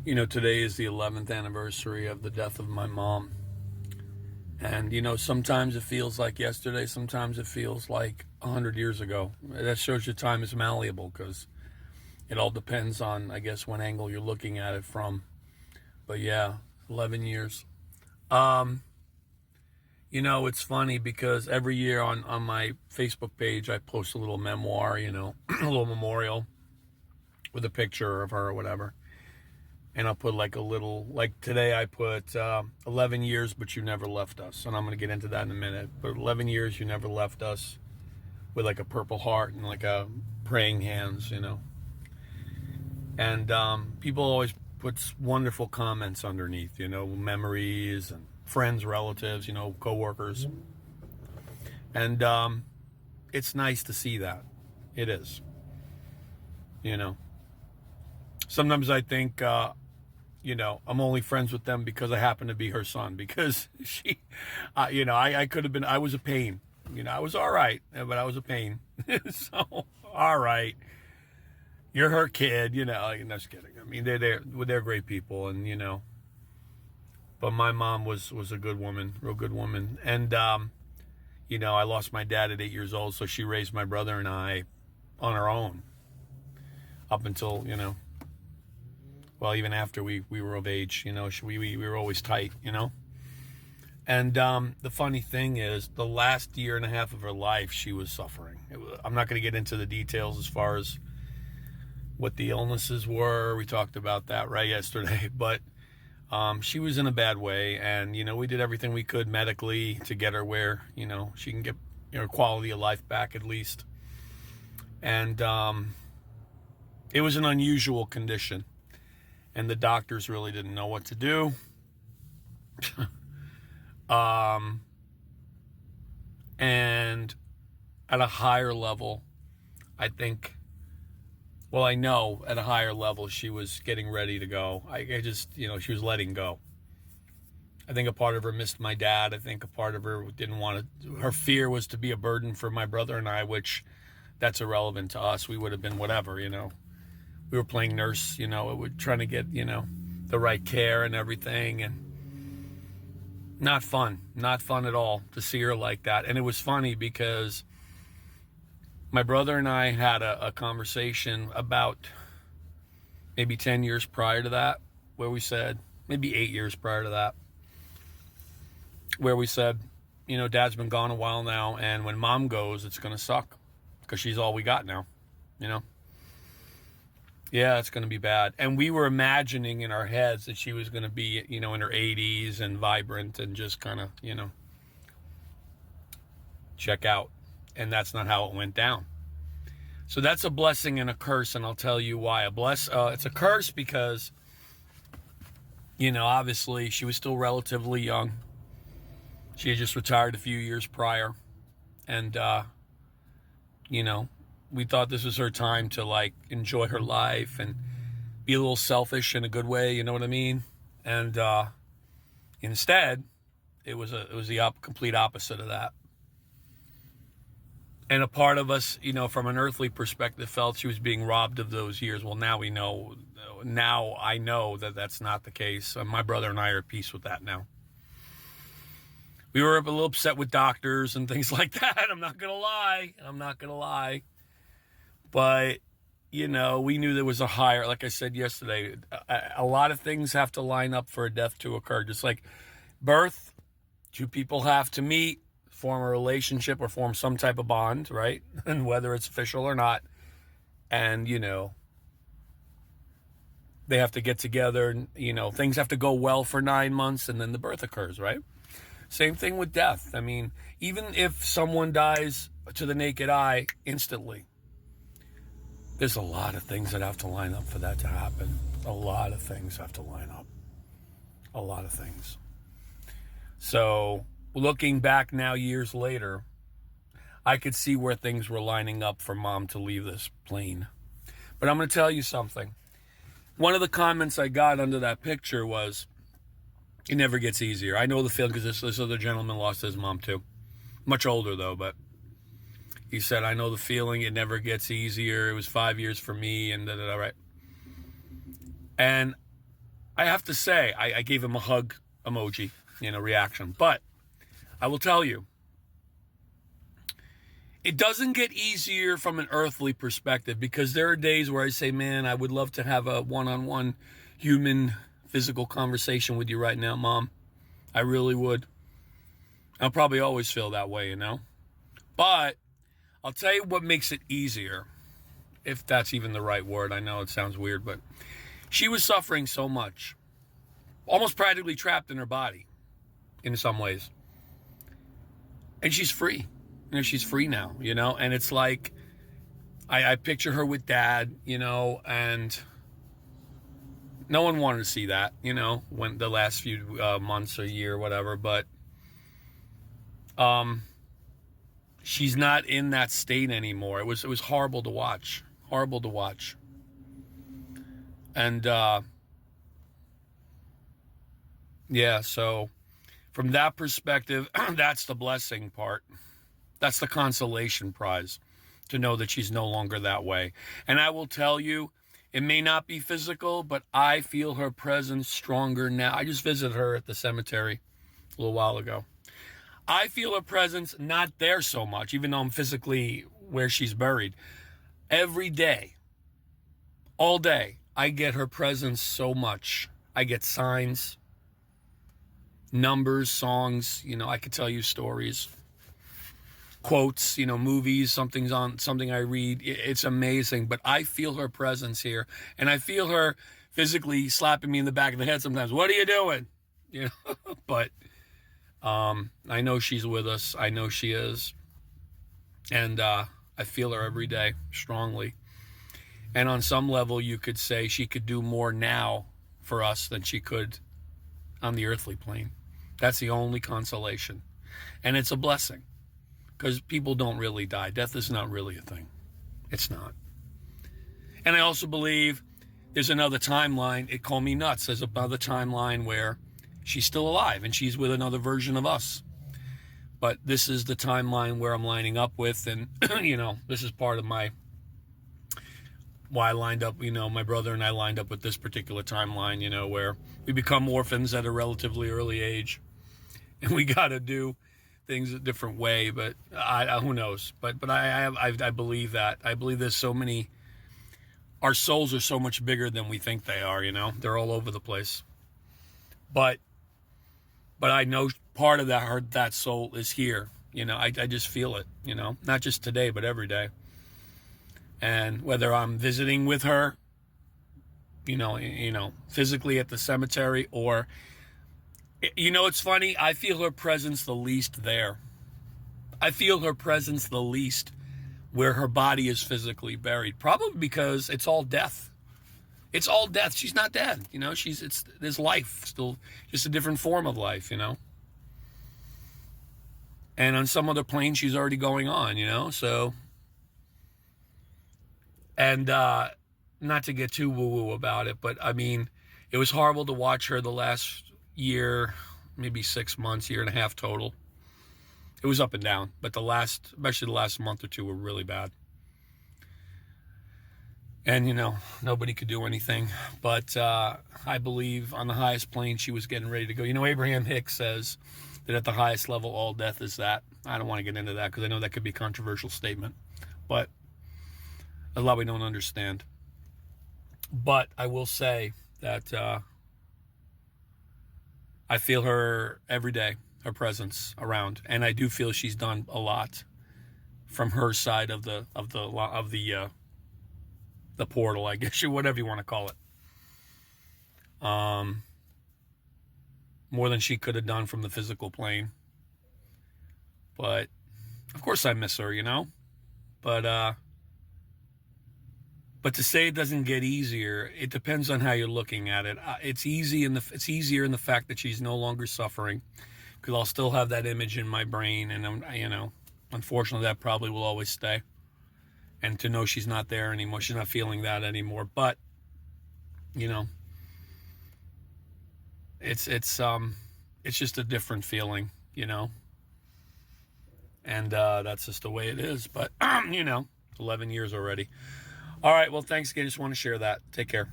Today is the 11th anniversary of the death of my mom. And, sometimes it feels like yesterday, sometimes it feels like 100 years ago. That shows you time is malleable because it all depends on, I guess, what angle you're looking at it from. But yeah, 11 years. It's funny because every year on my Facebook page, I post a little memoir, a little memorial with a picture of her or whatever. And I'll put like today I put 11 years, but you never left us. And I'm going to get into that in a minute. But 11 years, you never left us, with like a purple heart and like a praying hands, And people always put wonderful comments underneath, memories and friends, relatives, coworkers. And it's nice to see that. It is. Sometimes I think, I'm only friends with them because I happen to be her son. Because I could have been, I was a pain. I was all right, but I was a pain. So, all right. You're her kid, I'm just kidding. I mean, they're great people, and, but my mom was a good woman, real good woman. And, I lost my dad at 8 years old, so she raised my brother and I on her own up until, well, even after we were of age, we were always tight, And the funny thing is, the last year and a half of her life, she was suffering. I'm not going to get into the details as far as what the illnesses were. We talked about that right yesterday, but she was in a bad way, and we did everything we could medically to get her where she can get quality of life back at least. And it was an unusual condition. And the doctors really didn't know what to do. And at a higher level, I know at a higher level she was getting ready to go. I just, she was letting go. I think a part of her missed my dad. I think a part of her didn't want to, her fear was to be a burden for my brother and I, which that's irrelevant to us. We would have been whatever, We were playing nurse, trying to get, the right care and everything. And not fun at all to see her like that. And it was funny because my brother and I had a conversation about maybe 10 years prior to that, where we said, maybe 8 years prior to that, where we said, Dad's been gone a while now, and when Mom goes, it's going to suck because she's all we got now, Yeah, it's going to be bad. And we were imagining in our heads that she was going to be, in her 80s and vibrant and just kind of, check out. And that's not how it went down. So that's a blessing and a curse, and I'll tell you why. It's a curse because, obviously she was still relatively young. She had just retired a few years prior. And, we thought this was her time to enjoy her life and be a little selfish in a good way, you know what I mean? And instead, it was the complete opposite of that. And a part of us, from an earthly perspective, felt she was being robbed of those years. Well, now we know. Now I know that that's not the case. My brother and I are at peace with that now. We were a little upset with doctors and things like that. I'm not gonna lie. But, we knew there was a higher, like I said yesterday, a lot of things have to line up for a death to occur. Just like birth, two people have to meet, form a relationship or form some type of bond, right? And whether it's official or not. And, they have to get together and, things have to go well for 9 months and then the birth occurs, right? Same thing with death. I mean, even if someone dies to the naked eye instantly, there's a lot of things that have to line up for that to happen. A lot of things have to line up. A lot of things. So, looking back now years later, I could see where things were lining up for Mom to leave this plane. But I'm going to tell you something. One of the comments I got under that picture was, it never gets easier. I know the feeling because this other gentleman lost his mom too. Much older though, but he said, I know the feeling, it never gets easier. It was 5 years for me and da-da-da, right? And I have to say, I gave him a hug emoji, reaction. But I will tell you, it doesn't get easier from an earthly perspective, because there are days where I say, man, I would love to have a one-on-one human physical conversation with you right now, Mom. I really would. I'll probably always feel that way, But I'll tell you what makes it easier, if that's even the right word. I know it sounds weird, but she was suffering so much, almost practically trapped in her body in some ways. And she's free. She's free now, and it's like, I picture her with Dad, and no one wanted to see that, when the last few months or year, whatever, but she's not in that state anymore. It was horrible to watch, and yeah, so from that perspective, that's the blessing part. That's the consolation prize, to know that she's no longer that way. And I will tell you, it may not be physical, but I feel her presence stronger now. I just visited her at the cemetery a little while ago. I feel her presence not there so much, even though I'm physically where she's buried. Every day, all day, I get her presence so much. I get signs, numbers, songs, I could tell you stories, quotes, movies, something I read. It's amazing, but I feel her presence here, and I feel her physically slapping me in the back of the head sometimes. What are you doing? But I know she's with us. I know she is, and I feel her every day strongly. And on some level, you could say she could do more now for us than she could on the earthly plane. That's the only consolation, and it's a blessing. Because people don't really die. Death is not really a thing. It's not. And I also believe there's another timeline. It called me nuts. There's another timeline where she's still alive and she's with another version of us. But this is the timeline where I'm lining up with. And, this is part of why I lined up, my brother and I lined up with this particular timeline, where we become orphans at a relatively early age. And we got to do things a different way, but who knows? But I believe that. I believe there's so many. Our souls are so much bigger than we think they are. They're all over the place. But I know part of that soul is here. I just feel it. Not just today, but every day. And whether I'm visiting with her, physically at the cemetery, or. It's funny. I feel her presence the least there. I feel her presence the least where her body is physically buried. Probably because it's all death. It's all death. She's not dead. There's life still, just a different form of life. And on some other plane, she's already going on. So, and not to get too woo-woo about it, but I mean, it was horrible to watch her the last year, maybe 6 months, year and a half total. It was up and down, but especially the last month or two were really bad. And, nobody could do anything. But I believe on the highest plane, she was getting ready to go. Abraham Hicks says that at the highest level, all death is that. I don't want to get into that because I know that could be a controversial statement. But a lot we don't understand. But I will say that I feel her every day, her presence around, and I do feel she's done a lot from her side of the portal, I guess, or whatever you want to call it. More than she could have done from the physical plane. But of course I miss her, But to say it doesn't get easier, it depends on how you're looking at it. It's easier in the fact that she's no longer suffering, because I'll still have that image in my brain, and unfortunately, that probably will always stay. And to know she's not there anymore, she's not feeling that anymore. But it's just a different feeling, And that's just the way it is. But 11 years already. All right, well, thanks again. Just want to share that. Take care.